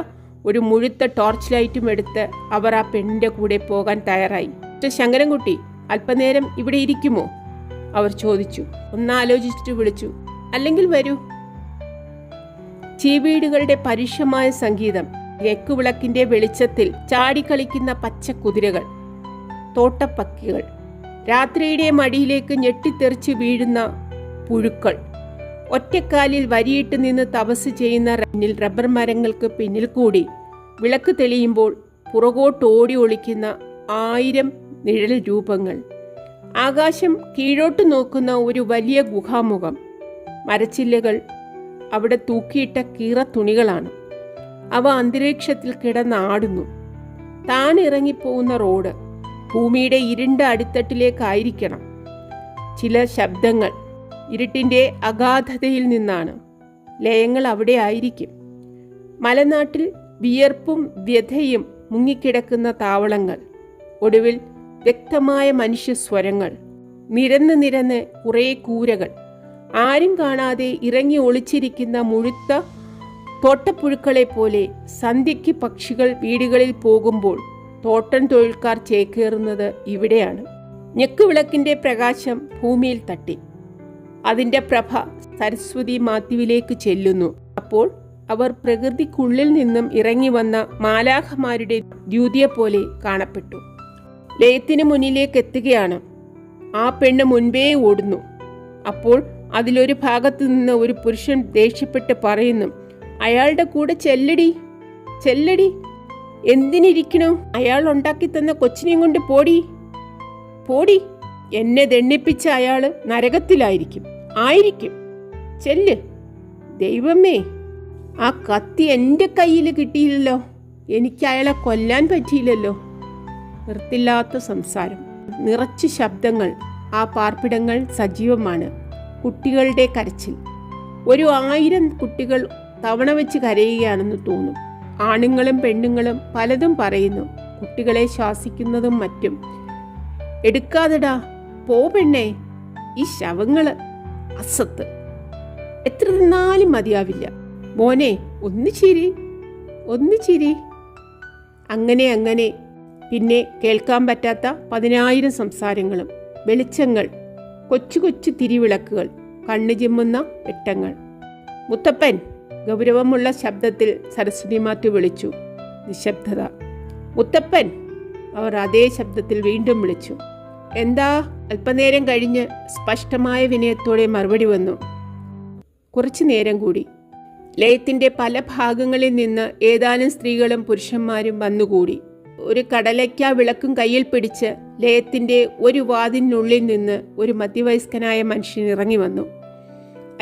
ഒരു മുഴുത്ത ടോർച്ച് ലൈറ്റും എടുത്ത് അവർ ആ പെണ്ണിൻ്റെ കൂടെ പോകാൻ തയ്യാറായി. ശങ്കരൻകുട്ടി, അല്പനേരം ഇവിടെ ഇരിക്കുമോ? അവർ ചോദിച്ചു. ഒന്നാലോചിച്ചിട്ട് വിളിച്ചു. അല്ലെങ്കിൽ വരൂ. ചീവീടുകളുടെ പരുഷമായ സംഗീതം, എക്കുവിളക്കിന്റെ വെളിച്ചത്തിൽ ചാടിക്കളിക്കുന്ന പച്ചക്കുതിരകൾ, തോട്ടപ്പക്കികൾ, രാത്രിയുടെ മടിയിലേക്ക് ഞെട്ടിത്തെറിച്ച് വീഴുന്ന പുഴുക്കൾ, ഒറ്റക്കാലിൽ വരിയിട്ട് നിന്ന് തപസ് ചെയ്യുന്ന റബ്ബർ മരങ്ങൾക്ക് പിന്നിൽ കൂടി വിളക്ക് തെളിയുമ്പോൾ പുറകോട്ടോടി ഒളിക്കുന്ന 1000 നിഴൽ രൂപങ്ങൾ, ആകാശം കീഴോട്ട് നോക്കുന്ന ഒരു വലിയ ഗുഹാമുഖം, മരച്ചില്ലകൾ അവിടെ തൂക്കിയിട്ട കീറ തുണികളാണ്. അവ അന്തരീക്ഷത്തിൽ കിടന്നാടുന്നു. താനിറങ്ങിപ്പോകുന്ന റോഡ് ഭൂമിയുടെ ഇരുണ്ട അടിത്തട്ടിലേക്കായിരിക്കണം. ചില ശബ്ദങ്ങൾ ഇരുട്ടിൻ്റെ അഗാധതയിൽ നിന്നാണ്. ലയങ്ങൾ അവിടെ ആയിരിക്കും. മലനാട്ടിൽ വിയർപ്പും വ്യഥയും മുങ്ങിക്കിടക്കുന്ന താവളങ്ങൾ. ഒടുവിൽ വ്യക്തമായ മനുഷ്യസ്വരങ്ങൾ. നിരന്ന് നിരന്ന് കുറേ കൂരകൾ. ആരും കാണാതെ ഇറങ്ങി ഒളിച്ചിരിക്കുന്ന മുഴുത്ത തോട്ടപ്പുഴുക്കളെ പോലെ സന്ധ്യയ്ക്ക് പക്ഷികൾ വീടുകളിൽ പോകുമ്പോൾ തോട്ടം തൊഴിൽക്കാർ ചേക്കേറുന്നത് ഇവിടെയാണ്. ഞെക്കുവിളക്കിൻ്റെ പ്രകാശം ഭൂമിയിൽ തട്ടി. അതിൻ്റെ പ്രഭ സരസ്വതി മാത്യുവിലേക്ക് ചെല്ലുന്നു. അപ്പോൾ അവർ പ്രകൃതിക്കുള്ളിൽ നിന്നും ഇറങ്ങി വന്ന മാലാഖമാരുടെ ദ്യൂതിയെപ്പോലെ കാണപ്പെട്ടു. ലയത്തിന് മുന്നിലേക്ക് എത്തുകയാണ്. ആ പെണ്ണ് മുൻപേ ഓടുന്നു. അപ്പോൾ അതിലൊരു ഭാഗത്തു നിന്ന് ഒരു പുരുഷൻ ദേഷ്യപ്പെട്ട് പറയുന്നു, അയാളുടെ കൂടെ ചെല്ലടി, ചെല്ലടി. എന്തിനിരിക്കണോ? അയാൾ ഉണ്ടാക്കി തന്ന കൊച്ചിനെയും കൊണ്ട് പോടി, പോടി. എന്നെ ദണ്ണിപ്പിച്ച അയാൾ നരകത്തിലായിരിക്കും, ആയിരിക്കും. ചെല്ല്. ദൈവമേ, ആ കത്തി എൻ്റെ കയ്യിൽ കിട്ടിയില്ലല്ലോ. എനിക്ക് അയാളെ കൊല്ലാൻ പറ്റിയില്ലല്ലോ. നിർത്തില്ലാത്ത സംസാരം, നിറച്ച് ശബ്ദങ്ങൾ. ആ പാർപ്പിടങ്ങൾ സജീവമാണ്. കുട്ടികളുടെ കരച്ചിൽ. 1000 കുട്ടികൾ തവണ വെച്ച് കരയുകയാണെന്ന് തോന്നും. ആണുങ്ങളും പെണ്ണുങ്ങളും പലതും പറയുന്നു, കുട്ടികളെ ശ്വാസിക്കുന്നതും മറ്റും. എടുക്കാതെടാ, പോ പെണ്ണേ, ഈ ശവങ്ങള് അസത്ത്. എത്ര തിന്നാലും മതിയാവില്ല. മോനെ, ഒന്ന് ചിരി, ഒന്ന് ചിരി. അങ്ങനെ അങ്ങനെ പിന്നെ കേൾക്കാൻ പറ്റാത്ത 10,000 സംസാരങ്ങളും. വെളിച്ചങ്ങൾ, കൊച്ചു കൊച്ചു തിരിവിളക്കുകൾ, കണ്ണു ചിമ്മുന്ന വെട്ടങ്ങൾ. മുത്തപ്പൻ, ഗൗരവമുള്ള ശബ്ദത്തിൽ സരസ്വതി മാത്യു വിളിച്ചു. നിശബ്ദത. മുത്തപ്പൻ, അവർ അതേ ശബ്ദത്തിൽ വീണ്ടും വിളിച്ചു. എന്താ? അല്പനേരം കഴിഞ്ഞ് സ്പഷ്ടമായ വിനയത്തോടെ മറുപടി വന്നു. കുറച്ചു നേരം കൂടി. ലയത്തിൻ്റെ പല ഭാഗങ്ങളിൽ നിന്ന് ഏതാനും സ്ത്രീകളും പുരുഷന്മാരും വന്നുകൂടി. ഒരു കടലയ്ക്ക വിളക്കും കയ്യിൽ പിടിച്ച് ലയത്തിൻ്റെ ഒരു വാതിലിനുള്ളിൽ നിന്ന് ഒരു മധ്യവയസ്കനായ മനുഷ്യൻ ഇറങ്ങി വന്നു.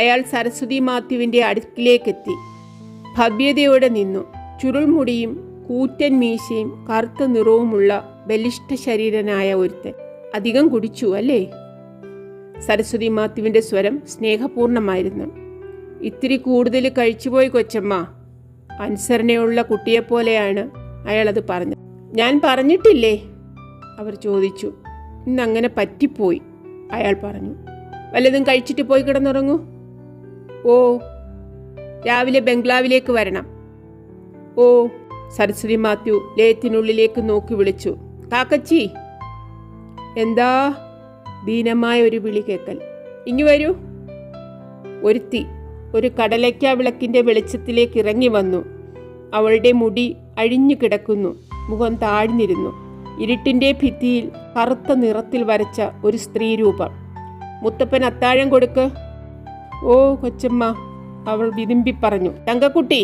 അയാൾ സരസ്വതി മാത്യുവിൻ്റെ അടുക്കിലേക്കെത്തി. ഭവ്യതയോടെ നിന്നു. ചുരുൾമുടിയും കൂറ്റൻ മീശയും കറുത്ത നിറവുമുള്ള ബലിഷ്ഠ ശരീരനായ ഒരുത്തൻ. അധികം കുടിച്ചു അല്ലേ? സരസ്വതി മാത്യുവിൻ്റെ സ്വരം സ്നേഹപൂർണമായിരുന്നു. ഇത്തിരി കൂടുതൽ കഴിച്ചുപോയി കൊച്ചമ്മ. അനുസരണയുള്ള കുട്ടിയെപ്പോലെയാണ് അയാളത് പറഞ്ഞത്. ഞാൻ പറഞ്ഞിട്ടില്ലേ? അവർ ചോദിച്ചു. ഇന്നങ്ങനെ പറ്റിപ്പോയി, അയാൾ പറഞ്ഞു. വല്ലതും കഴിച്ചിട്ട് പോയി കിടന്നുറങ്ങൂ. ഓ, രാവിലെ ബംഗ്ലാവിലേക്ക് വരണം. ഓ, സരസ്വതി മാത്യു ലയത്തിനുള്ളിലേക്ക് നോക്കി വിളിച്ചു. കാക്കച്ചി. എന്താ? ദീനമായ ഒരു വിളി കേക്കൽ. ഇങ്ങു വരൂ. ഒരുത്തി ഒരു കടലയ്ക്ക വിളക്കിൻ്റെ വെളിച്ചത്തിലേക്ക് ഇറങ്ങി വന്നു. അവളുടെ മുടി അഴിഞ്ഞു കിടക്കുന്നു. മുഖം താഴ്ന്നിരുന്നു. ഇരുട്ടിൻ്റെ ഭിത്തിയിൽ കറുത്ത നിറത്തിൽ വരച്ച ഒരു സ്ത്രീ രൂപം. മുത്തപ്പൻ അത്താഴം കൊടുക്ക്. ഓ കൊച്ചമ്മ, അവൾ വിതുമ്പി പറഞ്ഞു. തങ്കക്കുട്ടി.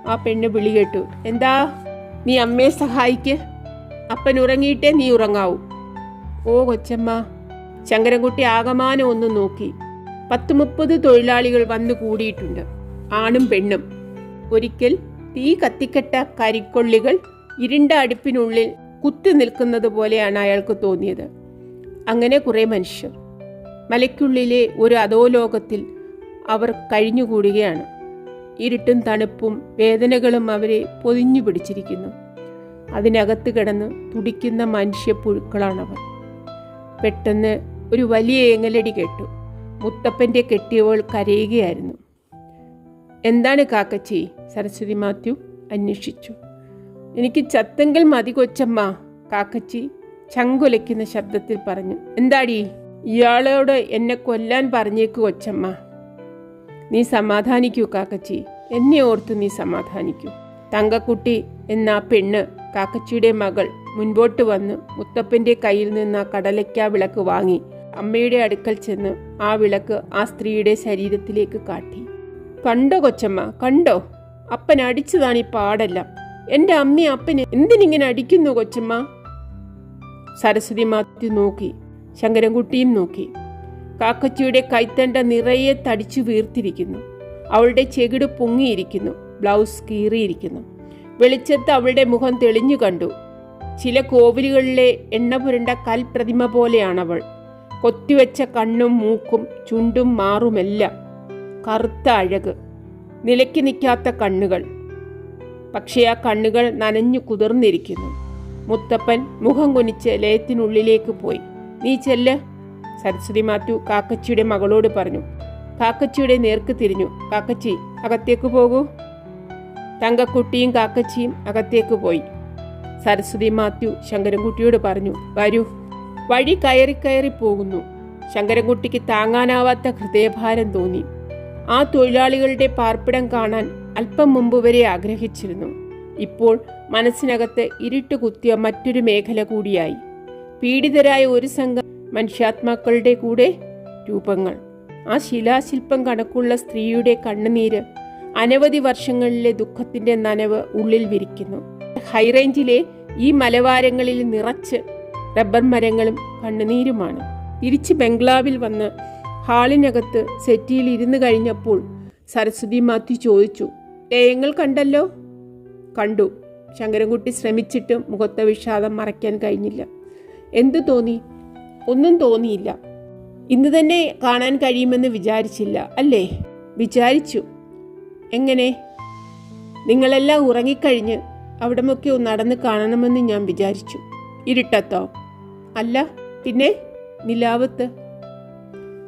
ആ പെണ്ണ് വിളി കേട്ടു. എന്താ? നീ അമ്മയെ സഹായിക്ക്. അപ്പൻ ഉറങ്ങിയിട്ടേ നീ ഉറങ്ങാവൂ. ഓ കൊച്ചമ്മ. ശങ്കരൻകുട്ടി ആകമാനം ഒന്ന് നോക്കി. 10-30 തൊഴിലാളികൾ വന്നു കൂടിയിട്ടുണ്ട്, ആണും പെണ്ണും. ഒരിക്കൽ തീ കത്തിക്കെട്ട കരിക്കൊള്ളികൾ ഇരുണ്ട അടുപ്പിനുള്ളിൽ കുത്തി നിൽക്കുന്നത് പോലെയാണ് അയാൾക്ക് തോന്നിയത്. അങ്ങനെ കുറേ മനുഷ്യർ. മലയ്ക്കുള്ളിലെ ഒരു അധോലോകത്തിൽ അവർ കഴിഞ്ഞുകൂടുകയാണ്. ഇരുട്ടും തണുപ്പും വേദനകളും അവരെ പൊതിഞ്ഞു പിടിച്ചിരിക്കുന്നു. അതിനകത്ത് കിടന്ന് തുടിക്കുന്ന മനുഷ്യപ്പുഴുക്കളാണവർ. പെട്ടെന്ന് ഒരു വലിയ ഏങ്ങലടി കേട്ടു. മുത്തപ്പൻ്റെ കെട്ടിയവൾ കരയുകയായിരുന്നു. എന്താണ് കാക്കച്ചി? സരസ്വതി മാത്യു അന്വേഷിച്ചു. എനിക്ക് ചത്തെങ്കിൽ മതി കൊച്ചമ്മ, കാക്കച്ചി ചങ്കുലയ്ക്കുന്ന ശബ്ദത്തിൽ പറഞ്ഞു. എന്താടി? ഇയാളോട് എന്നെ കൊല്ലാൻ പറഞ്ഞേക്കു കൊച്ചമ്മ. നീ സമാധാനിക്കൂ കാക്കച്ചി, എന്നെ ഓർത്ത് നീ സമാധാനിക്കൂ. തങ്കക്കുട്ടി എന്ന പെണ്ണ്, കാക്കച്ചിയുടെ മകൾ, മുൻപോട്ട് വന്ന് മുത്തപ്പൻ്റെ കയ്യിൽ നിന്ന് ആ കടലയ്ക്ക വിളക്ക് വാങ്ങി അമ്മയുടെ അടുക്കൽ ചെന്ന് ആ വിളക്ക് ആ സ്ത്രീയുടെ ശരീരത്തിലേക്ക് കാട്ടി. കണ്ടോ കൊച്ചമ്മ, കണ്ടോ? അപ്പൻ അടിച്ചതാണ് ഈ പാടെല്ലാം. എൻ്റെ അമ്മയെ അപ്പന് എന്തിനിങ്ങനെ അടിക്കുന്നു കൊച്ചമ്മ? സരസ്വതി മാത്യു നോക്കി. ശങ്കരൻകുട്ടിയും നോക്കി. കാക്കച്ചിയുടെ കൈത്തണ്ട നിറയെ തടിച്ചു വീർത്തിരിക്കുന്നു. അവളുടെ ചെകിട് പൊങ്ങിയിരിക്കുന്നു. ബ്ലൗസ് കീറിയിരിക്കുന്നു. വെളിച്ചത്ത് അവളുടെ മുഖം തെളിഞ്ഞു കണ്ടു. ചില കോവിലുകളിലെ എണ്ണ പുരണ്ട കൽപ്രതിമ പോലെയാണവൾ. കൊത്തിവെച്ച കണ്ണും മൂക്കും ചുണ്ടും മാറുമെല്ലാം. കറുത്ത അഴക്, നിലയ്ക്ക് നിൽക്കാത്ത കണ്ണുകൾ. പക്ഷേ ആ കണ്ണുകൾ നനഞ്ഞു കുതിർന്നിരിക്കുന്നു. മുത്തപ്പൻ മുഖം കുനിച്ച് ലയത്തിനുള്ളിലേക്ക് പോയി. നീ ചെല്ല്, സരസ്വതി മാത്യു കാക്കച്ചിയുടെ മകളോട് പറഞ്ഞു. കാക്കച്ചിയുടെ നേർക്ക് തിരിഞ്ഞു. കാക്കച്ചി, അകത്തേക്ക് പോകൂ. തങ്കക്കുട്ടിയും കാക്കച്ചിയും അകത്തേക്ക് പോയി. സരസ്വതി മാത്യു ശങ്കരൻകുട്ടിയോട് പറഞ്ഞു, വരൂ. വഴി കയറി കയറി പോകുന്നു. ശങ്കരൻകുട്ടിക്ക് താങ്ങാനാവാത്ത ഹൃദയഭാരം തോന്നി. ആ തൊഴിലാളികളുടെ പാർപ്പിടം കാണാൻ അല്പം മുമ്പ് വരെ ആഗ്രഹിച്ചിരുന്നു. ഇപ്പോൾ മനസ്സിനകത്ത് ഇരുട്ട് കുത്തിയ മറ്റൊരു മേഖല കൂടിയായി. പീഡിതരായ ഒരു സംഘം മനുഷ്യാത്മാക്കളുടെ കൂടെ രൂപങ്ങൾ. ആ ശിലാശില്പം കണക്കുള്ള സ്ത്രീയുടെ കണ്ണുനീര് അനവധി വർഷങ്ങളിലെ ദുഃഖത്തിന്റെ നനവ് ഉള്ളിൽ വിരിക്കുന്നു. ഹൈറേഞ്ചിലെ ഈ മലവാരങ്ങളിൽ നിറച്ച് റബ്ബർ മരങ്ങളും കണ്ണുനീരുമാണ്. തിരിച്ച് ബംഗ്ലാവിൽ വന്ന് ഹാളിനകത്ത് സെറ്റിയിൽ ഇരുന്ന് കഴിഞ്ഞപ്പോൾ സരസ്വതി മാത്യു ചോദിച്ചു, ലയങ്ങൾ കണ്ടല്ലോ? കണ്ടു. ശങ്കരൻകുട്ടി ശ്രമിച്ചിട്ട് മുഖത്തെ വിഷാദം മറയ്ക്കാൻ കഴിഞ്ഞില്ല. എന്തു തോന്നി? ഒന്നും തോന്നിയില്ല. ഇന്ന് തന്നെ കാണാൻ കഴിയുമെന്ന് വിചാരിച്ചില്ല അല്ലേ? വിചാരിച്ചു. എങ്ങനെ? നിങ്ങളെല്ലാം ഉറങ്ങിക്കഴിഞ്ഞ് അവിടമൊക്കെ നടന്ന് കാണണമെന്ന് ഞാൻ വിചാരിച്ചു. ഇരുട്ടത്തോ? അല്ല, പിന്നെ നിലാവത്ത്.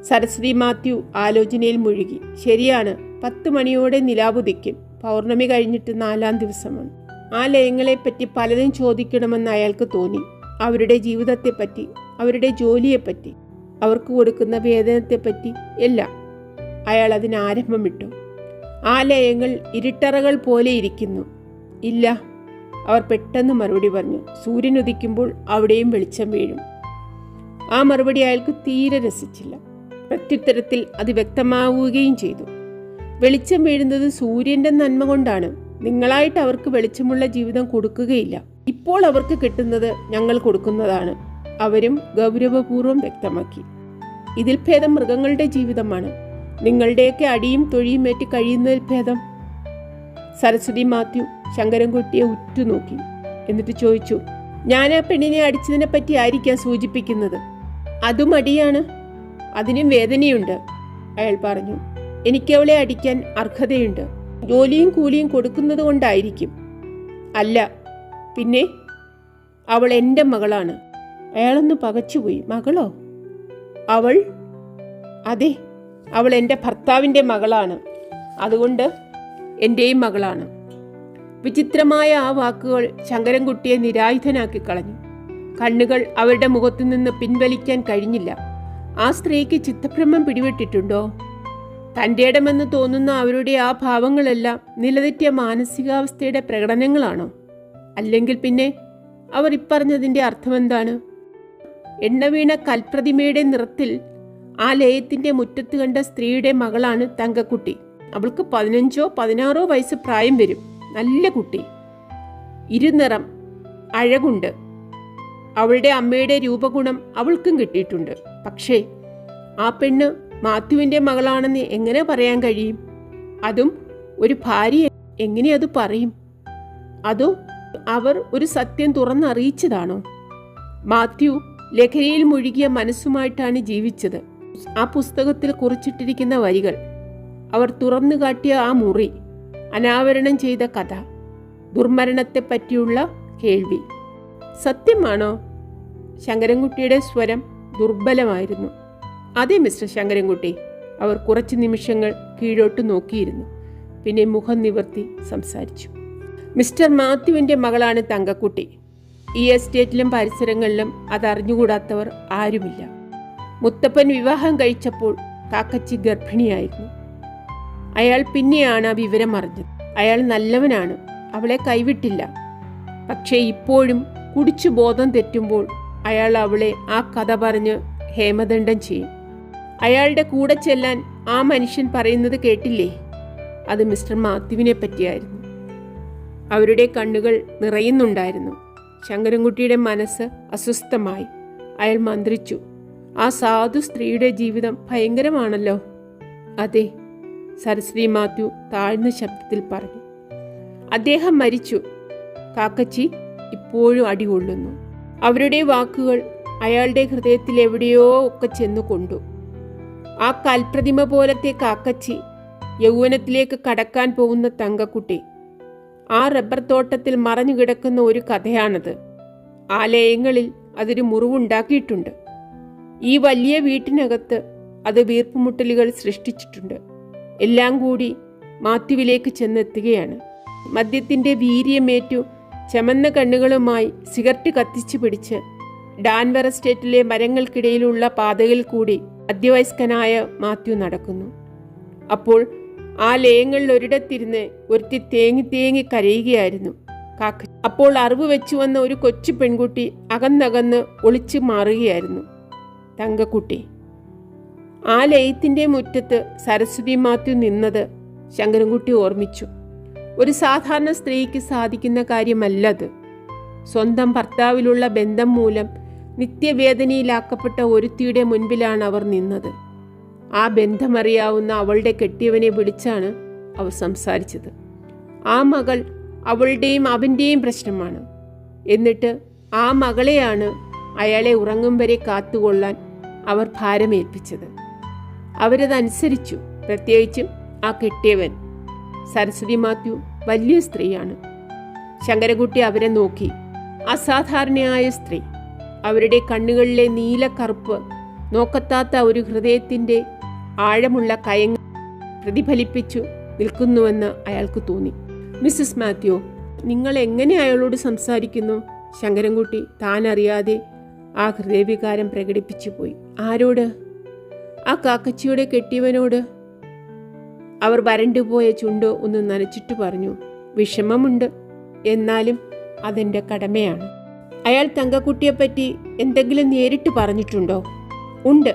സരസ്വതി മാത്യു ആലോചനയിൽ മുഴുകി. ശരിയാണ്, 10 മണിയോടെ നിലാവുദിക്കും. പൗർണമി കഴിഞ്ഞിട്ട് 4-ാം ദിവസമാണ്. ആ ലയങ്ങളെപ്പറ്റി പലതും ചോദിക്കണമെന്ന് അയാൾക്ക് തോന്നി. അവരുടെ ജീവിതത്തെപ്പറ്റി, അവരുടെ ജോലിയെപ്പറ്റി, അവർക്ക് കൊടുക്കുന്ന വേതനത്തെപ്പറ്റി എല്ലാം. അയാൾ അതിന് ആരംഭമിട്ടു. ആ ലയങ്ങൾ ഇരുട്ടറകൾ പോലെ ഇരിക്കുന്നു. ഇല്ല, അവർ പെട്ടെന്ന് മറുപടി പറഞ്ഞു. സൂര്യൻ ഉദിക്കുമ്പോൾ അവിടെയും വെളിച്ചം വീഴും. ആ മറുപടി അയാൾക്ക് തീരെ രസിച്ചില്ല. പ്രത്യുത്തരത്തിൽ അത് വ്യക്തമാവുകയും ചെയ്തു. വെളിച്ചം വീഴുന്നത് സൂര്യന്റെ നന്മ കൊണ്ടാണ്. നിങ്ങളായിട്ട് അവർക്ക് വെളിച്ചമുള്ള ജീവിതം കൊടുക്കുകയില്ല. ഇപ്പോൾ അവർക്ക് കിട്ടുന്നത് ഞങ്ങൾ കൊടുക്കുന്നതാണ്. അവരും ഗൗരവപൂർവ്വം വ്യക്തമാക്കി. ഇതിൽ ഭേദം മൃഗങ്ങളുടെ ജീവിതമാണ്. നിങ്ങളുടെയൊക്കെ അടിയും തൊഴിയും ഏറ്റ് കഴിയുന്നതിൽ ഭേദം. സരസ്വതി മാത്യു ശങ്കരൻകുട്ടിയെ ഉറ്റുനോക്കി. എന്നിട്ട് ചോദിച്ചു, ഞാൻ ആ പെണ്ണിനെ അടിച്ചതിനെ പറ്റി ആയിരിക്കാം സൂചിപ്പിക്കുന്നത്. അതും അടിയാണ്, അതിനും വേദനയുണ്ട്. അയാൾ പറഞ്ഞു. എനിക്കവളെ അടിക്കാൻ അർഹതയുണ്ട്. ജോലിയും കൂലിയും കൊടുക്കുന്നത് കൊണ്ടായിരിക്കും. അല്ല, പിന്നെ അവൾ എൻ്റെ മകളാണ്. അയാളൊന്ന് പകച്ചുപോയി. മകളോ? അവൾ? അതെ, അവൾ എൻ്റെ ഭർത്താവിൻ്റെ മകളാണ്. അതുകൊണ്ട് എൻ്റെയും മകളാണ്. വിചിത്രമായ ആ വാക്കുകൾ ശങ്കരൻകുട്ടിയെ നിരായുധനാക്കി കളഞ്ഞു. കണ്ണുകൾ അവരുടെ മുഖത്തു നിന്ന് പിൻവലിക്കാൻ കഴിഞ്ഞില്ല. ആ സ്ത്രീക്ക് ചിത്തഭ്രമം പിടിവിട്ടിട്ടുണ്ടോ? തൻ്റെ ഇടമെന്ന് തോന്നുന്ന അവരുടെ ആ ഭാവങ്ങളെല്ലാം നിലതെറ്റിയ മാനസികാവസ്ഥയുടെ പ്രകടനങ്ങളാണോ? അല്ലെങ്കിൽ പിന്നെ അവർ ഇപ്പറഞ്ഞതിൻ്റെ അർത്ഥമെന്താണ്? എണ്ണവീണ കൽപ്രതിമയുടെ നിറത്തിൽ ആ ലയത്തിൻ്റെ മുറ്റത്ത് കണ്ട സ്ത്രീയുടെ മകളാണ് തങ്കക്കുട്ടി. അവൾക്ക് 15-16 വയസ്സ് പ്രായം വരും. നല്ല കുട്ടി, ഇരുനിറം, അഴകുണ്ട്. അവളുടെ അമ്മയുടെ രൂപഗുണം അവൾക്കും കിട്ടിയിട്ടുണ്ട്. പക്ഷേ ആ പെണ്ണ് മാത്യുവിൻ്റെ മകളാണെന്ന് എങ്ങനെ പറയാൻ കഴിയും? അതും ഒരു ഭാര്യ എങ്ങനെ അത് പറയും? അതോ അവർ ഒരു സത്യം തുറന്നറിയിച്ചതാണോ? മാത്യു ലഹരിയിൽ മുഴുകിയ മനസ്സുമായിട്ടാണ് ജീവിച്ചത്. ആ പുസ്തകത്തിൽ കുറിച്ചിട്ടിരിക്കുന്ന വരികൾ, അവർ തുറന്നു കാട്ടിയ ആ മുറി, അനാവരണം ചെയ്ത കഥ, ദുർമരണത്തെപ്പറ്റിയുള്ള കേൾവി സത്യമാണോ? ശങ്കരൻകുട്ടിയുടെ സ്വരം ദുർബലമായിരുന്നു. അതെ മിസ്റ്റർ ശങ്കരൻകുട്ടി. അവർ കുറച്ച് നിമിഷങ്ങൾ കീഴോട്ട് നോക്കിയിരുന്നു. പിന്നെ മുഖം നിവർത്തി സംസാരിച്ചു. മിസ്റ്റർ മാത്യുവിൻ്റെ മകളാണ് തങ്കക്കുട്ടി. ഈ എസ്റ്റേറ്റിലും പരിസരങ്ങളിലും അതറിഞ്ഞുകൂടാത്തവർ ആരുമില്ല. മുത്തപ്പൻ വിവാഹം കഴിച്ചപ്പോൾ കാക്കച്ചി ഗർഭിണിയായിരുന്നു. അയാൾ പിന്നെയാണ് ആ വിവരം അറിഞ്ഞത്. അയാൾ നല്ലവനാണ്, അവളെ കൈവിട്ടില്ല. പക്ഷേ ഇപ്പോഴും കുടിച്ചു ബോധം തെറ്റുമ്പോൾ അയാൾ അവളെ ആ കഥ പറഞ്ഞ് ഹേമദണ്ഡം ചെയ്യും. അയാളുടെ കൂടെ ചെല്ലാൻ ആ മനുഷ്യൻ പറയുന്നത് കേട്ടില്ലേ? അത് മിസ്റ്റർ മാത്യുവിനെ പറ്റിയായിരുന്നു. അവരുടെ കണ്ണുകൾ നിറയുന്നുണ്ടായിരുന്നു. ശങ്കരൻകുട്ടിയുടെ മനസ്സ് അസ്വസ്ഥമായി. അയാൾ മന്ത്രിച്ചു. ആ സാധു സ്ത്രീയുടെ ജീവിതം ഭയങ്കരമാണല്ലോ. അതെ, സരസ്വതി മാത്യു താഴ്ന്ന ശബ്ദത്തിൽ പറഞ്ഞു. അദ്ദേഹം മരിച്ചു. കാക്കച്ചി ഇപ്പോഴും അടികൊള്ളുന്നു. അവരുടെ വാക്കുകൾ അയാളുടെ ഹൃദയത്തിൽ എവിടെയോ ഒക്കെ ചെന്നു കൊണ്ടു. ആ കൽപ്രതിമ പോലത്തെ കാക്കച്ചി, യൗവനത്തിലേക്ക് കടക്കാൻ പോകുന്ന തങ്കക്കുട്ടി, ആ റബ്ബർ തോട്ടത്തിൽ മറഞ്ഞു കിടക്കുന്ന ഒരു കഥയാണത്. ആ ലയങ്ങളിൽ അതൊരു മുറിവുണ്ടാക്കിയിട്ടുണ്ട്. ഈ വലിയ വീട്ടിനകത്ത് അത് വീർപ്പുമുട്ടലുകൾ സൃഷ്ടിച്ചിട്ടുണ്ട്. എല്ലാം കൂടി മാത്യുവിലേക്ക് ചെന്നെത്തുകയാണ്. മദ്യത്തിൻ്റെ വീര്യമേറ്റു ചമന്ന കണ്ണുകളുമായി സിഗരറ്റ് കത്തിച്ചു പിടിച്ച് ഡാൻവർ എസ്റ്റേറ്റിലെ മരങ്ങൾക്കിടയിലുള്ള പാതയിൽ കൂടി മധ്യവയസ്കനായ മാത്യു നടക്കുന്നു. അപ്പോൾ ആ ലയങ്ങളിൽ ഒരിടത്തിരുന്ന് ഒരുത്തി തേങ്ങി തേങ്ങി കരയുകയായിരുന്നു. അപ്പോൾ അറിവ് വെച്ചു വന്ന ഒരു കൊച്ചു പെൺകുട്ടി അകന്നകന്ന് ഒളിച്ചു മാറുകയായിരുന്നു. തങ്കക്കുട്ടി. ആ ലയത്തിൻ്റെ മുറ്റത്ത് സരസ്വതി മാത്യു നിന്നത് ശങ്കരൻകുട്ടി ഓർമ്മിച്ചു. ഒരു സാധാരണ സ്ത്രീക്ക് സാധിക്കുന്ന കാര്യമല്ലത്. സ്വന്തം ഭർത്താവിലുള്ള ബന്ധം മൂലം നിത്യവേദനയിലാക്കപ്പെട്ട ഒരുത്തിയുടെ മുൻപിലാണ് അവർ നിന്നത്. ആ ബന്ധമറിയാവുന്ന അവളുടെ കെട്ടിയവനെ വിളിച്ചാണ് അവർ സംസാരിച്ചത്. ആ മകൾ അവളുടെയും അവൻ്റെയും പ്രശ്നമാണ്. എന്നിട്ട് ആ മകളെയാണ് അയാളെ ഉറങ്ങും വരെ കാത്തുകൊള്ളാൻ അവർ ഭാരമേൽപ്പിച്ചത്. അവരതനുസരിച്ചു. പ്രത്യേകിച്ചും ആ കെട്ടിയവൻ. സരസ്വതി മാത്യു വലിയ സ്ത്രീയാണ്. ശങ്കരൻകുട്ടി അവരെ നോക്കി. അസാധാരണയായ സ്ത്രീ. അവരുടെ കണ്ണുകളിലെ നീലക്കറുപ്പ് നോക്കത്താത്ത ഒരു ഹൃദയത്തിൻ്റെ ആഴമുള്ള കയങ്ങൾ പ്രതിഫലിപ്പിച്ചു നിൽക്കുന്നുവെന്ന് അയാൾക്ക് തോന്നി. മിസ്സസ് മാത്യു, നിങ്ങൾ എങ്ങനെ അയാളോട് സംസാരിക്കുന്നു? ശങ്കരൻകുട്ടി താൻ അറിയാതെ ആ ഹൃദയവികാരം പ്രകടിപ്പിച്ചു പോയി. ആരോട്? ആ കാക്കച്ചിയുടെ കെട്ടിയവനോട്. അവർ വരണ്ടുപോയ ചുണ്ട് ഒന്ന് നനച്ചിട്ട് പറഞ്ഞു, വിഷമമുണ്ട്, എന്നാലും അതെൻ്റെ കടമയാണ്. അയാൾ തങ്കക്കുട്ടിയെപ്പറ്റി എന്തെങ്കിലും നേരിട്ട് പറഞ്ഞിട്ടുണ്ടോ? ഉണ്ട്,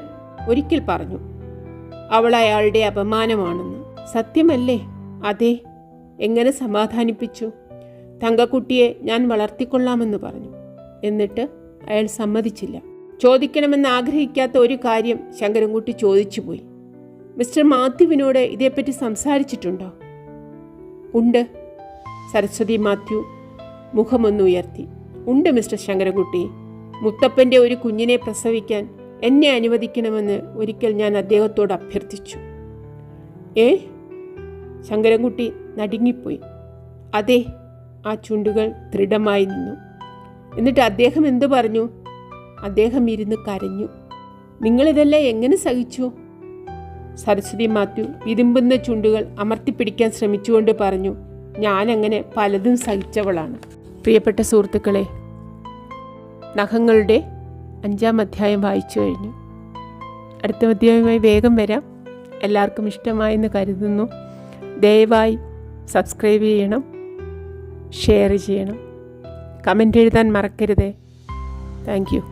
ഒരിക്കൽ പറഞ്ഞു. അവൾ അയാളുടെ അപമാനമാണെന്ന്. സത്യമല്ലേ? അതെ. എങ്ങനെ സമാധാനിപ്പിച്ചു? തങ്കക്കുട്ടിയെ ഞാൻ വളർത്തിക്കൊള്ളാമെന്ന് പറഞ്ഞു. എന്നിട്ട് അയാൾ സമ്മതിച്ചില്ല. ചോദിക്കണമെന്ന് ആഗ്രഹിക്കാത്ത ഒരു കാര്യം ശങ്കരൻകുട്ടി ചോദിച്ചു പോയി. മിസ്റ്റർ മാത്യുവിനോട് ഇതേപ്പറ്റി സംസാരിച്ചിട്ടുണ്ടോ? ഉണ്ട്. സരസ്വതി മാത്യു മുഖമൊന്നുയർത്തി. ഉണ്ട് മിസ്റ്റർ ശങ്കരൻകുട്ടി. മുത്തപ്പൻ്റെ ഒരു കുഞ്ഞിനെ പ്രസവിക്കാൻ എന്നെ അനുവദിക്കണമെന്ന് ഒരിക്കൽ ഞാൻ അദ്ദേഹത്തോട് അഭ്യർത്ഥിച്ചു. ശങ്കരൻകുട്ടി നടുങ്ങിപ്പോയി. അതെ. ആ ചുണ്ടുകൾ ദൃഢമായി നിന്നു. എന്നിട്ട് അദ്ദേഹം എന്തു പറഞ്ഞു? അദ്ദേഹം ഇരുന്ന് കരഞ്ഞു. നിങ്ങളിതെല്ലാം എങ്ങനെ സഹിച്ചു? സരസ്വതി മാത്യു വിതുമ്പുന്ന ചുണ്ടുകൾ അമർത്തിപ്പിടിക്കാൻ ശ്രമിച്ചുകൊണ്ട് പറഞ്ഞു, ഞാനങ്ങനെ പലതും സഹിച്ചവളാണ്. പ്രിയപ്പെട്ട സുഹൃത്തുക്കളെ, നഖങ്ങളുടെ 5-ാം അധ്യായം വായിച്ചു കഴിഞ്ഞു. അടുത്ത അധ്യായവുമായി വേഗം വരാം. എല്ലാവർക്കും ഇഷ്ടമായെന്ന് കരുതുന്നു. ദയവായി സബ്സ്ക്രൈബ് ചെയ്യണം, ഷെയർ ചെയ്യണം, കമൻ്റ് എഴുതാൻ മറക്കരുതേ. Thank you.